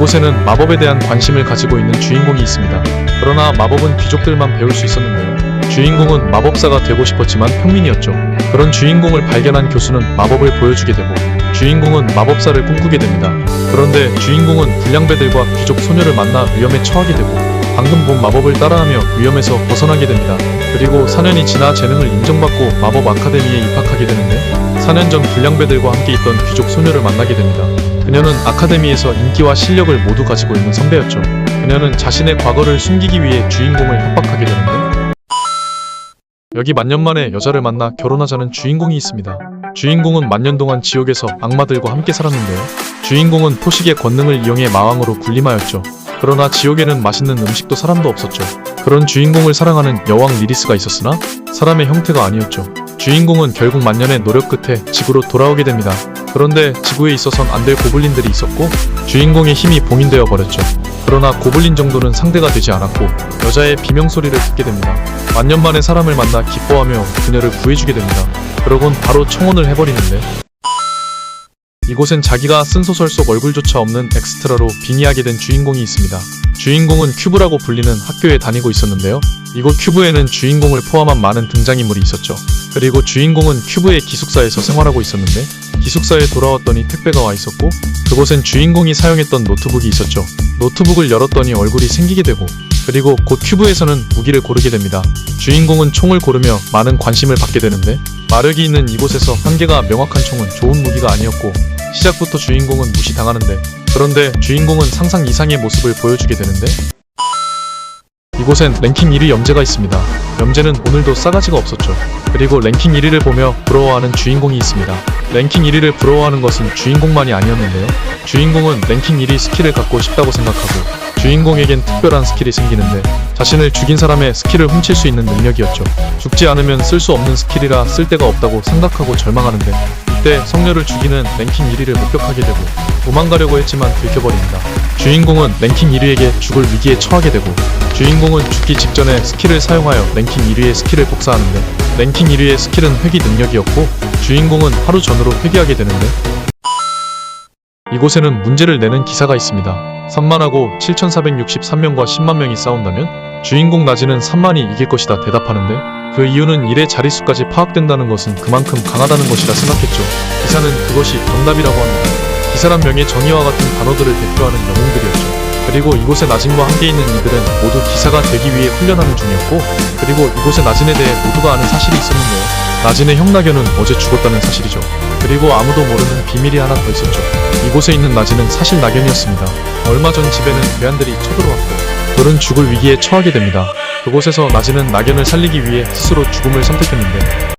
이곳에는 마법에 대한 관심을 가지고 있는 주인공이 있습니다. 그러나 마법은 귀족들만 배울 수 있었는데요. 주인공은 마법사가 되고 싶었지만 평민이었죠. 그런 주인공을 발견한 교수는 마법을 보여주게 되고 주인공은 마법사를 꿈꾸게 됩니다. 그런데 주인공은 불량배들과 귀족 소녀를 만나 위험에 처하게 되고 방금 본 마법을 따라하며 위험에서 벗어나게 됩니다. 그리고 4년이 지나 재능을 인정받고 마법 아카데미에 입학하게 되는데 4년 전 불량배들과 함께 있던 귀족 소녀를 만나게 됩니다. 그녀는 아카데미에서 인기와 실력을 모두 가지고 있는 선배였죠. 그녀는 자신의 과거를 숨기기 위해 주인공을 협박하게 되는데 여기 만년 만에 여자를 만나 결혼하자는 주인공이 있습니다. 주인공은 만년 동안 지옥에서 악마들과 함께 살았는데요. 주인공은 포식의 권능을 이용해 마왕으로 군림하였죠. 그러나 지옥에는 맛있는 음식도 사람도 없었죠. 그런 주인공을 사랑하는 여왕 리리스가 있었으나 사람의 형태가 아니었죠. 주인공은 결국 만년의 노력 끝에 지구로 돌아오게 됩니다. 그런데 지구에 있어선 안 될 고블린들이 있었고 주인공의 힘이 봉인되어 버렸죠. 그러나 고블린 정도는 상대가 되지 않았고 여자의 비명소리를 듣게 됩니다. 만년 만에 사람을 만나 기뻐하며 그녀를 구해주게 됩니다. 그러곤 바로 청혼을 해버리는데 이곳엔 자기가 쓴 소설 속 얼굴조차 없는 엑스트라로 빙의하게 된 주인공이 있습니다. 주인공은 큐브라고 불리는 학교에 다니고 있었는데요. 이곳 큐브에는 주인공을 포함한 많은 등장인물이 있었죠. 그리고 주인공은 큐브의 기숙사에서 생활하고 있었는데 기숙사에 돌아왔더니 택배가 와 있었고 그곳엔 주인공이 사용했던 노트북이 있었죠. 노트북을 열었더니 얼굴이 생기게 되고 그리고 곧 큐브에서는 무기를 고르게 됩니다. 주인공은 총을 고르며 많은 관심을 받게 되는데 마력이 있는 이곳에서 한계가 명확한 총은 좋은 무기가 아니었고 시작부터 주인공은 무시당하는데 그런데 주인공은 상상 이상의 모습을 보여주게 되는데 이곳엔 랭킹 1위 염제가 있습니다. 염제는 오늘도 싸가지가 없었죠. 그리고 랭킹 1위를 보며 부러워하는 주인공이 있습니다. 랭킹 1위를 부러워하는 것은 주인공만이 아니었는데요. 주인공은 랭킹 1위 스킬을 갖고 싶다고 생각하고 주인공에겐 특별한 스킬이 생기는데 자신을 죽인 사람의 스킬을 훔칠 수 있는 능력이었죠. 죽지 않으면 쓸 수 없는 스킬이라 쓸 데가 없다고 생각하고 절망하는데 이때 성녀를 죽이는 랭킹 1위를 목격하게 되고 도망가려고 했지만 들켜버립니다. 주인공은 랭킹 1위에게 죽을 위기에 처하게 되고 주인공은 죽기 직전에 스킬을 사용하여 랭킹 1위의 스킬을 복사하는데 랭킹 1위의 스킬은 회귀 능력이었고 주인공은 하루 전으로 회귀하게 되는데 이곳에는 문제를 내는 기사가 있습니다. 3만하고 7463명과 10만명이 싸운다면 주인공 나지는 3만이 이길 것이다 대답하는데 그 이유는 1의 자릿수까지 파악된다는 것은 그만큼 강하다는 것이라 생각했죠. 기사는 그것이 정답이라고 합니다. 기사란 명의 정의와 같은 단어들을 대표하는 영웅들이었죠. 그리고 이곳에 나진과 함께 있는 이들은 모두 기사가 되기 위해 훈련하는 중이었고 그리고 이곳에 나진에 대해 모두가 아는 사실이 있었는데요. 나진의 형 나견은 어제 죽었다는 사실이죠. 그리고 아무도 모르는 비밀이 하나 더 있었죠. 이곳에 있는 나진은 사실 나견이었습니다. 얼마 전 집에는 괴한들이 쳐들어왔고 둘은 죽을 위기에 처하게 됩니다. 그곳에서 나진은 나견을 살리기 위해 스스로 죽음을 선택했는데